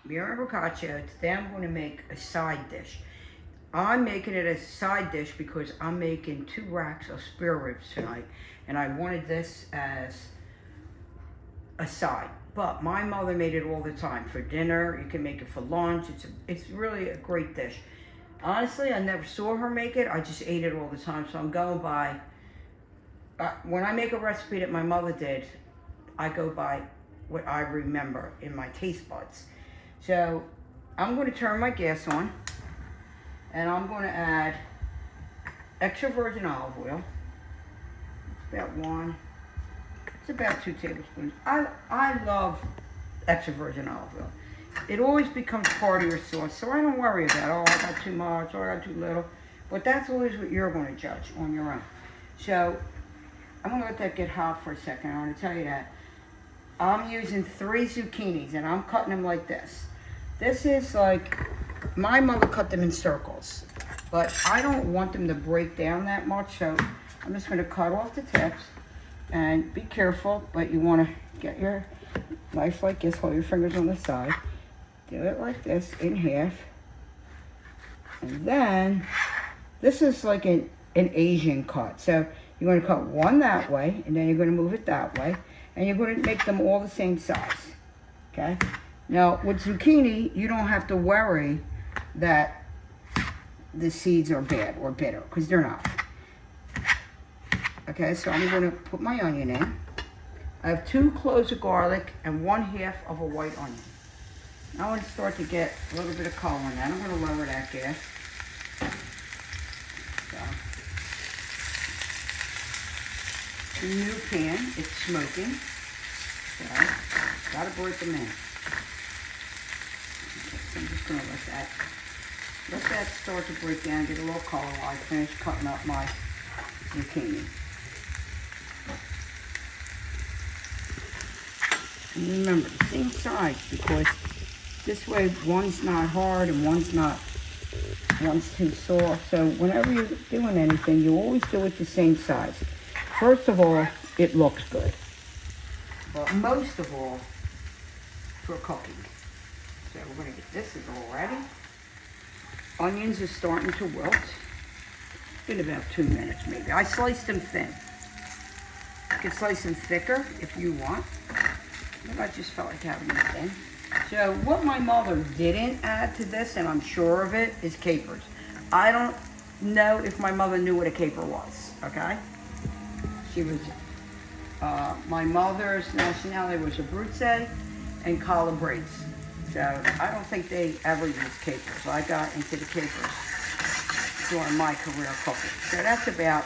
Mira Boccaccio. Today I'm going to make a side dish. I'm making it as a side dish because I'm making 2 racks of spare ribs tonight, and I wanted this as a side. But my mother made it all the time for dinner. You can make it for lunch. It's really a great dish. Honestly, I never saw her make it. I just ate it all the time. So I'm going by, when I make a recipe that my mother did, I go by what I remember in my taste buds. So I'm going to turn my gas on, and I'm going to add extra virgin olive oil. It's about 2 tablespoons. I love extra virgin olive oil. It always becomes part of your sauce, so I don't worry about, oh, I got too much, or I got too little. But that's always what you're going to judge on your own. So I'm going to let that get hot for a second. I want to tell you that I'm using 3 zucchinis, and I'm cutting them like this. This is like, my mother cut them in circles, but I don't want them to break down that much, so I'm just going to cut off the tips. And be careful, but you want to get your knife like this, hold your fingers on the side, do it like this in half, and then this is like an Asian cut. So you're going to cut one that way, and then you're going to move it that way, and you're going to make them all the same size, okay? Now, with zucchini, you don't have to worry that the seeds are bad or bitter, because they're not. Okay, so I'm going to put my onion in. I have 2 cloves of garlic and 1/2 of a white onion. Now I want to start to get a little bit of color in that. I'm going to lower that gas. So, new pan, it's smoking. So, got to break them in. So I'm just going to let that start to break down, get a little color while I finish cutting up my zucchini. And remember, the same size, because this way one's not hard and one's too soft. So whenever you're doing anything, you always do it the same size. First of all, it looks good. But most of all, for cooking. So we're going to get this is all ready. Onions are starting to wilt. In about 2 minutes maybe. I sliced them thin. You can slice them thicker if you want. But I just felt like having them thin. So what my mother didn't add to this, and I'm sure of it, is capers. I don't know if my mother knew what a caper was, okay? She was, my mother's nationality was Abruzze and Calabrese. So I don't think they ever used capers. I got into the capers during my career cooking. So that's about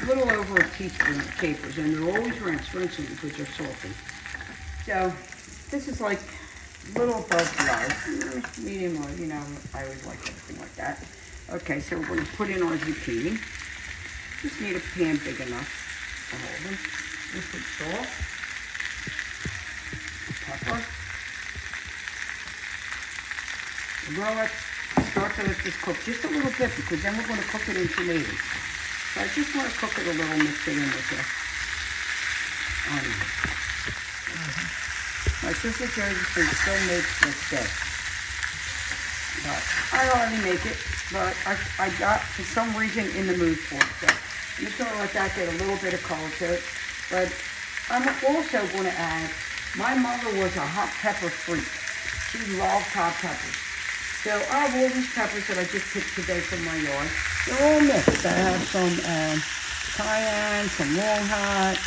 a little over a teaspoon of capers, and they're always rinsed because they're salty. So this is like a little above low, medium low, you know, I always like everything like that. Okay, so we're going to put in our zucchini. Just need a pan big enough to hold them. This is salt, pepper. We're going to start to let this cook just a little bit, because then we're going to cook it in tomatoes. So I just want to cook it a little, mix it in with the onion. My sister Josephine still makes this dish. But I already make it, but I got, for some reason, in the mood for it. So I'm just going to let that get a little bit of color to it. But I'm also going to add, my mother was a hot pepper freak. She loved hot peppers. So I have all these peppers that I just picked today from my yard. They're all mixed. I have some cayenne, some long hot.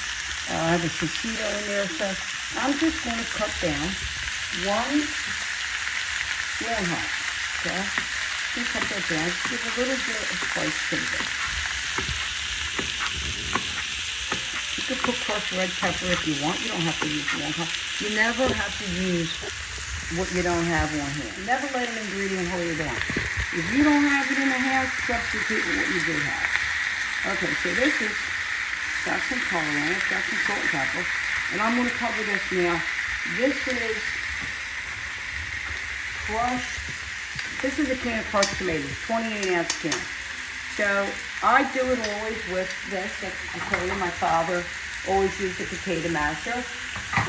I have a shishito in there. So I'm just going to cut down 1 long hot. Okay? Just cut that down. Just give a little bit of spice to it. You can put crushed red pepper if you want. You don't have to use long hot. You never have to use what you don't have on hand. Never let an ingredient hold you down. If you don't have it in the house, substitute with what you do have. Okay, so this is got some color in it, got some salt and pepper, and I'm going to cover this now. This is crushed. This is a can of crushed tomatoes, 28-ounce can. So I do it always with this. I tell you, my father always use the potato masher.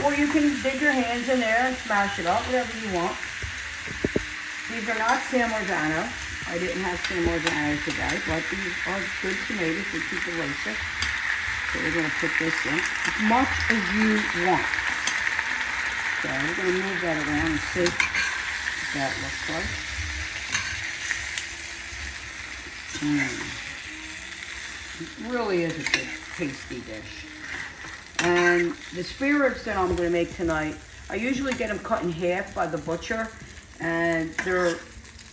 Or you can dig your hands in there and smash it up, whatever you want. These are not San Marzano. I didn't have San Marzano today, but these are good tomatoes with keep it lacer. So we're going to put this in as much as you want. So we're going to move that around and see what that looks like. It really is a good, tasty dish. And the spare ribs that I'm going to make tonight, I usually get them cut in half by the butcher. And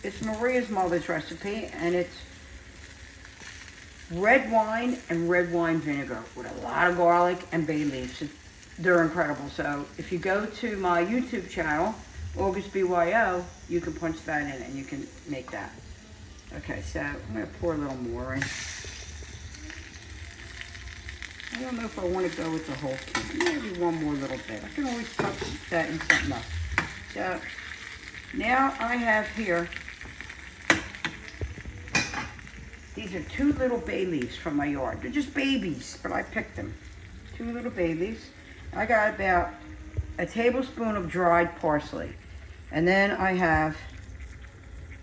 it's Maria's mother's recipe, and it's red wine and red wine vinegar with a lot of garlic and bay leaves. They're incredible. So if you go to my YouTube channel, August BYO, you can punch that in and you can make that. Okay, so I'm going to pour a little more in. I don't know if I want to go with the whole can. Maybe one more little bit. I can always touch that in something else. So now I have here, these are 2 little bay leaves from my yard. They're just babies, but I picked them. 2 little bay leaves. I got about a tablespoon of dried parsley. And then I have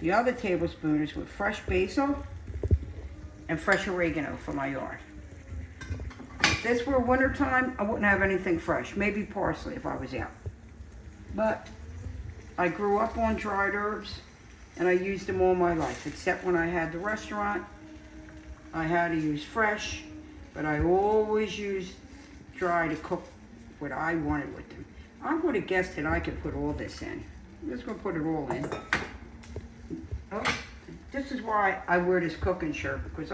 the other tablespoon is with fresh basil and fresh oregano from my yard. If this were wintertime, I wouldn't have anything fresh. Maybe parsley if I was out. But I grew up on dried herbs and I used them all my life, except when I had the restaurant. I had to use fresh, but I always used dry to cook what I wanted with them. I would have guessed that I could put all this in. I'm just going to put it all in. Oh, this is why I wear this cooking shirt, because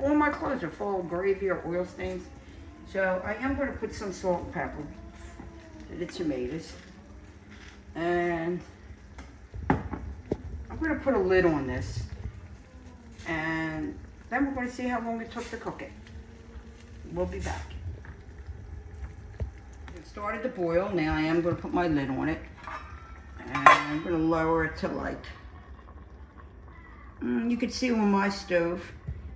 all my clothes are full of gravy or oil stains. So I am going to put some salt and pepper to the tomatoes. And I'm going to put a lid on this. And then we're going to see how long it took to cook it. We'll be back. It started to boil. Now I am going to put my lid on it. And I'm going to lower it to like, you can see on my stove,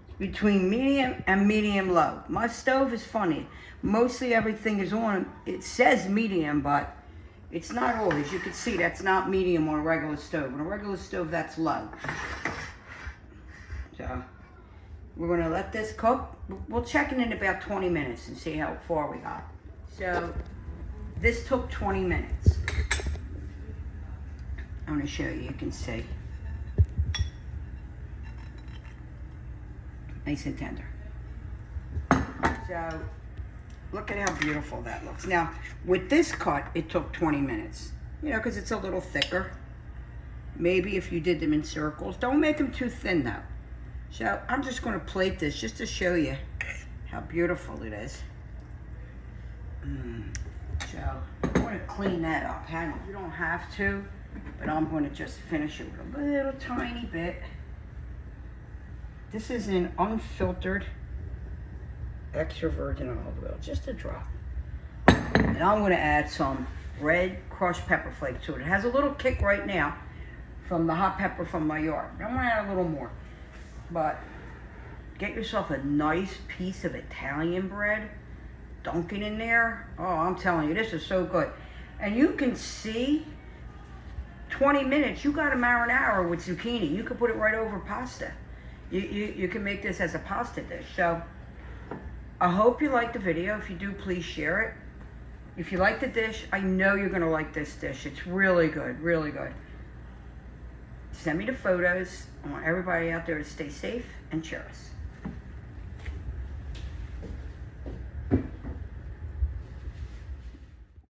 it's between medium and medium low. My stove is funny. Mostly everything is on, it says medium, but it's not always. You can see that's not medium on a regular stove. On a regular stove, that's low. So we're going to let this cook. We'll check it in about 20 minutes and see how far we got. So this took 20 minutes. I'm going to show you. You can see. Nice and tender. So look at how beautiful that looks. Now, with this cut, it took 20 minutes. You know, because it's a little thicker. Maybe if you did them in circles. Don't make them too thin, though. So I'm just going to plate this just to show you how beautiful it is. So I'm going to clean that up. You don't have to, but I'm going to just finish it with a little tiny bit. This is an unfiltered extra virgin olive oil, just a drop. And I'm going to add some red crushed pepper flakes to it. It has a little kick right now from the hot pepper from my yard. I'm going to add a little more. But get yourself a nice piece of Italian bread, dunk it in there. Oh, I'm telling you, this is so good. And you can see 20 minutes, you got a marinara with zucchini. You could put it right over pasta. You can make this as a pasta dish. So I hope you liked the video. If you do, please share it. If you like the dish, I know you're going to like this dish. It's really good, really good. Send me the photos. I want everybody out there to stay safe and cheer us.